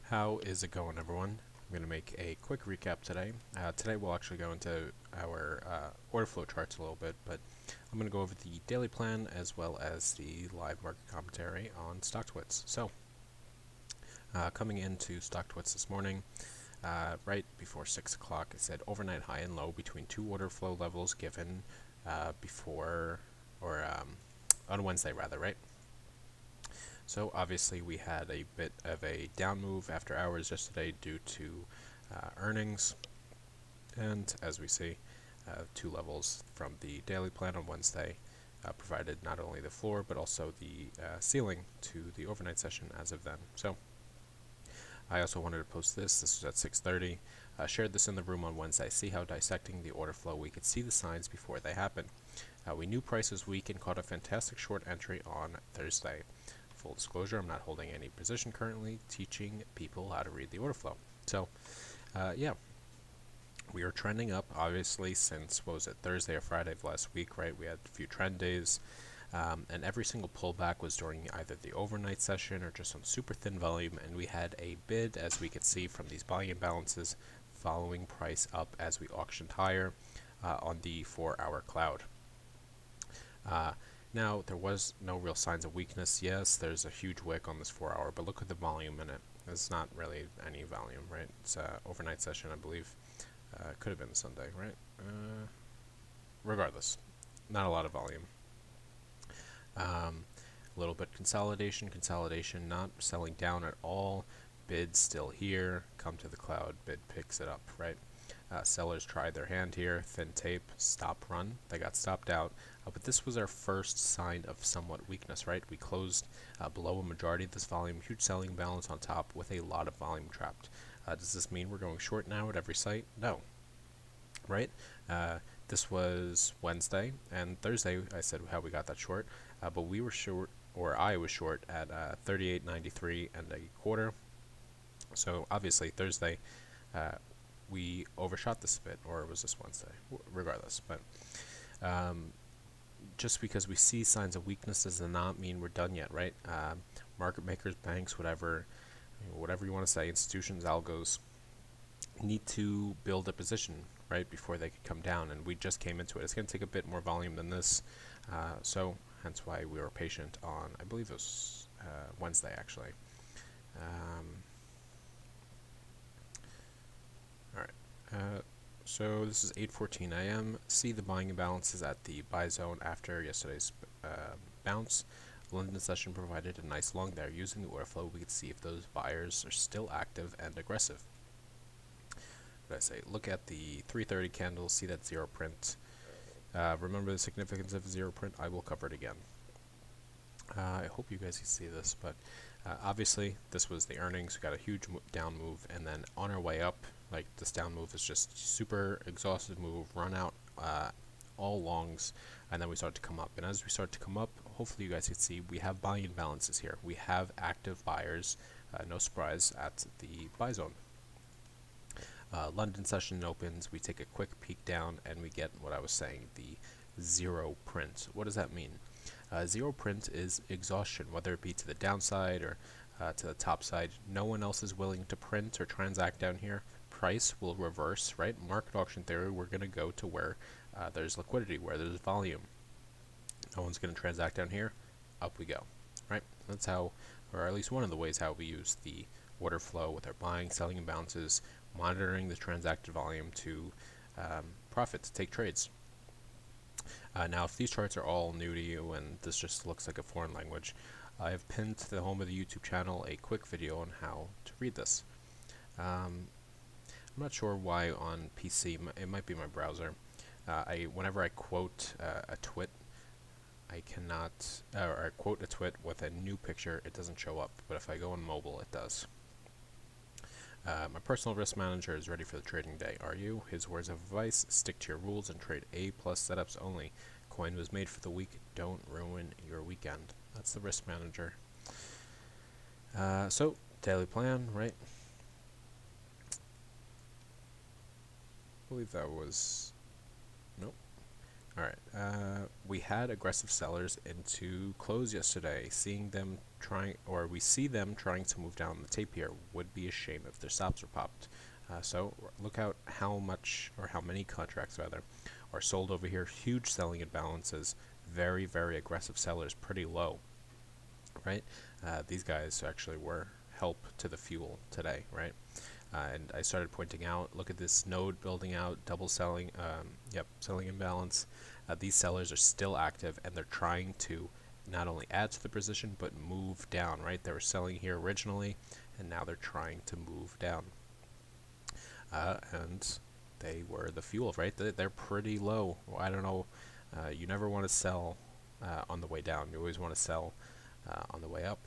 How is it going, everyone? I'm going to make a quick recap today. Today we'll actually go into our order flow charts a little bit, but I'm going to go over the daily plan as well as the live market commentary on StockTwits. So, coming into StockTwits this morning, right before 6 o'clock, it said overnight high and low between two order flow levels given on Wednesday, rather, right? So obviously we had a bit of a down move after hours yesterday due to earnings, and as we see, two levels from the daily plan on Wednesday provided not only the floor but also the ceiling to the overnight session as of then. So I also wanted to post this. This was at 6:30. Shared this in the room on Wednesday. See how dissecting the order flow we could see the signs before they happen. We knew price was weak and caught a fantastic short entry on Thursday. Full disclosure, I'm not holding any position currently, teaching people how to read the order flow. So, yeah, we are trending up, obviously, since, what was it, Thursday or Friday of last week, right? We had a few trend days, and every single pullback was during either the overnight session or just on super thin volume, and we had a bid, as we could see from these volume balances, following price up as we auctioned higher on the 4-hour cloud. Now, there was no real signs of weakness. Yes, there's a huge wick on this 4-hour, but look at the volume in it. There's not really any volume, right? It's an overnight session, I believe. Could have been Sunday, right? Regardless, not a lot of volume. A little bit consolidation, not selling down at all. Bid still here, come to the cloud, bid picks it up, right? Sellers tried their hand here, thin tape, stop run, they got stopped out, but this was our first sign of somewhat weakness, right? We closed below a majority of this volume, huge selling balance on top with a lot of volume trapped. Does this mean we're going short now at every site? No, right? This was Wednesday, and Thursday I said how we got that short, but we were short, or I was short at 38.93 and a quarter. So obviously Thursday we overshot this a bit, or was this Wednesday? Regardless, but just because we see signs of weakness does not mean we're done yet, right? Market makers, banks, whatever you want to say, institutions, algos, need to build a position, right, before they could come down, and we just came into it. It's going to take a bit more volume than this, so hence why we were patient on, I believe it was Wednesday, actually. Alright, so this is 8:14 a.m. See the buying imbalances at the buy zone after yesterday's bounce. London session provided a nice long there. Using the order flow, we could see if those buyers are still active and aggressive. What did I say? Look at the 3:30 candle, see that zero print. Remember the significance of zero print? I will cover it again. I hope you guys can see this, but obviously this was the earnings. We got a huge down move, and then on our way up, like this down move is just super exhaustive move, run out all longs, and then we start to come up. And as we start to come up, hopefully you guys can see we have buying balances here. We have active buyers, no surprise, at the buy zone. London session opens, we take a quick peek down, and we get what I was saying, the zero print. What does that mean? Zero print is exhaustion, whether it be to the downside or to the top side. No one else is willing to print or transact down here. Price will reverse, right? Market auction theory, we're going to go to where there's liquidity, where there's volume. No one's going to transact down here. Up we go, right? That's how, or at least one of the ways how we use the order flow with our buying, selling imbalances, monitoring the transacted volume to profit, to take trades. Now, if these charts are all new to you and this just looks like a foreign language, I have pinned to the home of the YouTube channel a quick video on how to read this. I'm not sure why on PC, it might be my browser. Whenever I quote a twit, I cannot, or I quote a twit with a new picture, it doesn't show up, but if I go on mobile, it does. My personal risk manager is ready for the trading day. Are you? His words of advice: stick to your rules and trade A+ setups only. Coin was made for the week. Don't ruin your weekend. That's the risk manager. So, daily plan, right? I believe that was... Nope. Alright, we had aggressive sellers into close yesterday. Seeing them trying, or we see them trying to move down the tape here. Would be a shame if their stops were popped. So look out how much, or how many contracts rather, are sold over here. Huge selling imbalances. Very, very aggressive sellers, pretty low, right? These guys actually were help to the fuel today, right? And I started pointing out, look at this node building out, double selling, selling imbalance. These sellers are still active, and they're trying to not only add to the position, but move down, right? They were selling here originally, and now they're trying to move down. And they were the fuel, right? They're pretty low. Well, I don't know. You never want to sell on the way down. You always want to sell on the way up.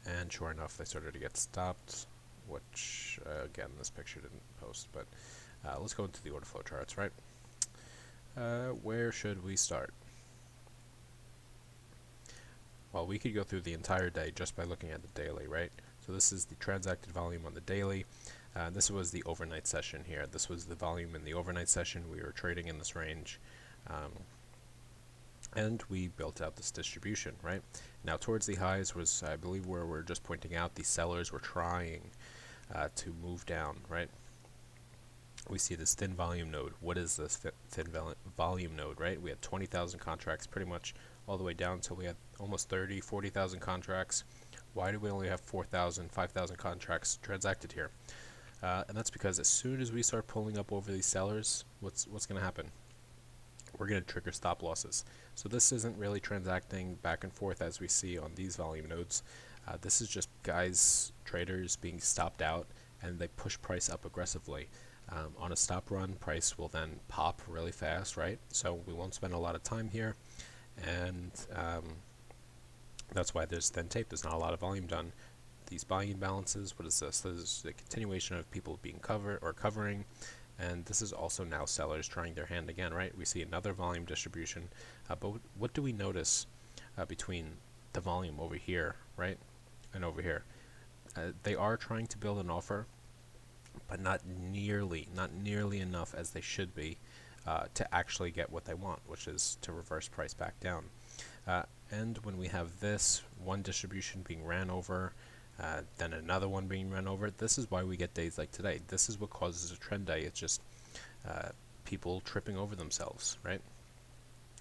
And sure enough, they started to get stopped, which, again, this picture didn't post, but let's go into the order flow charts, right? Where should we start? Well, we could go through the entire day just by looking at the daily, right? So this is the transacted volume on the daily. This was the overnight session here. This was the volume in the overnight session. We were trading in this range. And we built out this distribution, right? Now, towards the highs was, I believe, where we're just pointing out the sellers were trying to move down, right? We see this thin volume node. What is this thin volume node, right? We had 20,000 contracts pretty much all the way down until we had almost 30, 40,000 contracts. Why do we only have 4,000, 5,000 contracts transacted here? And that's because as soon as we start pulling up over these sellers, what's going to happen? We're going to trigger stop losses. So this isn't really transacting back and forth as we see on these volume nodes. This is just guys, traders being stopped out, and they push price up aggressively. On a stop run, price will then pop really fast, right? So we won't spend a lot of time here, and that's why there's thin tape. There's not a lot of volume done. These buying balances, what is this? This is the continuation of people being covering. And this is also now sellers trying their hand again, right? We see another volume distribution. But what do we notice between the volume over here, right, and over here? They are trying to build an offer, but not nearly enough as they should be to actually get what they want, which is to reverse price back down. And when we have this one distribution being ran over, then another one being run over. This is why we get days like today. This is what causes a trend day. It's just people tripping over themselves, right?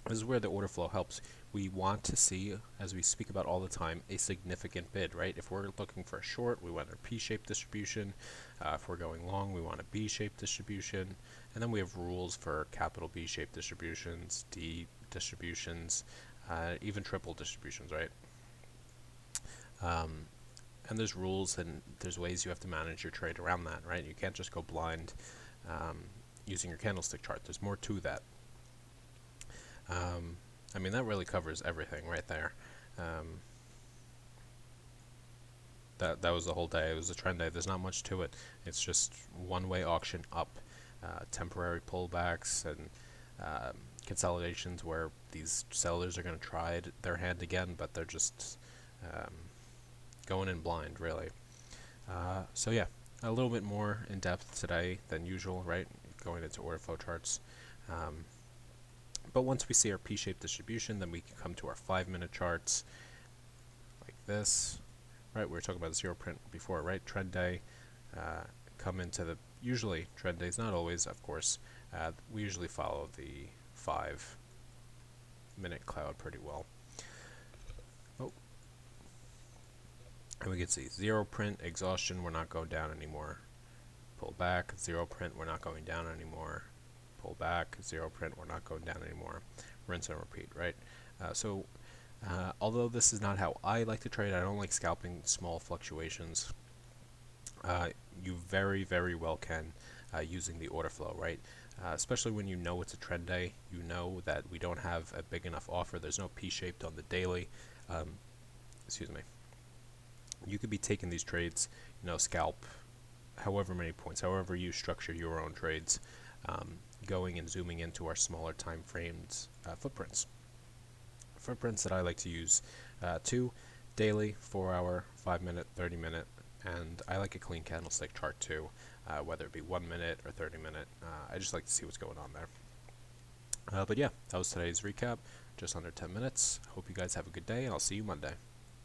This is where the order flow helps. We want to see, as we speak about all the time, a significant bid, right? If we're looking for a short, we want a P-shaped distribution. If we're going long, we want a B-shaped distribution. And then we have rules for capital B-shaped distributions, D distributions, even triple distributions, right? And there's rules and there's ways you have to manage your trade around that, right? You can't just go blind using your candlestick chart. There's more to that. I mean, that really covers everything right there. That was the whole day. It was a trend day. There's not much to it. It's just one-way auction up, temporary pullbacks and consolidations where these sellers are going to try their hand again, but they're just going in blind, really. So yeah, a little bit more in depth today than usual, right? Going into order flow charts. But once we see our P-shaped distribution, then we can come to our 5-minute charts like this, right? We were talking about zero print before, right? Trend day, come into the, usually trend days, not always, of course. We usually follow the 5-minute cloud pretty well. Oh. And we can see zero print, exhaustion, we're not going down anymore. Pull back, zero print, we're not going down anymore. Pull back, zero print, we're not going down anymore. Rinse and repeat, right? Although this is not how I like to trade, I don't like scalping small fluctuations. You very, very well can using the order flow, right? Especially when you know it's a trend day, you know that we don't have a big enough offer. There's no P-shaped on the daily. Excuse me. You could be taking these trades, scalp however many points, however you structure your own trades, going and zooming into our smaller time frames footprints. Footprints that I like to use too, daily, 4-hour, 5-minute, 30-minute, and I like a clean candlestick chart too, whether it be 1 minute or 30-minute. I just like to see what's going on there. But yeah, that was today's recap, just under 10 minutes. Hope you guys have a good day, and I'll see you Monday.